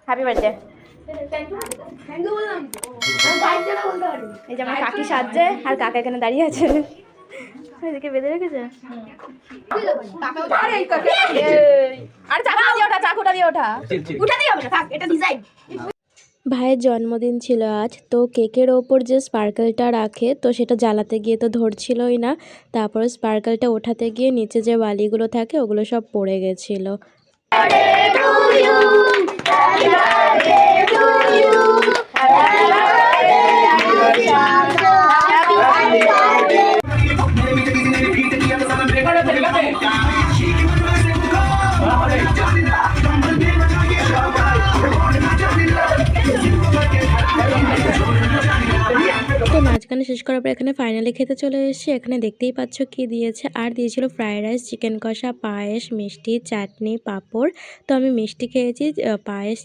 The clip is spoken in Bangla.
Happy birthday. এই যে আমার কাকি সাজছে আর কাকা এখানে দাঁড়িয়ে আছে, এদিকে বেঁধে রেখেছে। আর চাকুটা দিয়ে ওঠা, চাকুটা দিয়ে ওঠা, উঠা দিয়ে হবে না, থাক এটা ডিজাইন। ভাইয়ের জন্মদিন ছিল আজ, তো কেকের ওপর যে স্পার্কেলটা রাখে তো সেটা জ্বালাতে গিয়ে তো ধরছিলই না, তারপরে স্পার্কেলটা ওঠাতে গিয়ে নিচে যে বালিগুলো থাকে ওগুলো সব পড়ে গেছিলো। তো নাচ গান শেষ করার পর এখানে ফাইনালি খেতে চলে এসেছি। এখানে দেখতেই পাচ্ছ কি দিয়েছে, আর দিয়েছিল ফ্রাইড রাইস, চিকেন কষা, পায়েস, মিষ্টি, চাটনি, পাঁপড়। তো আমি মিষ্টি খেয়েছি, পায়েস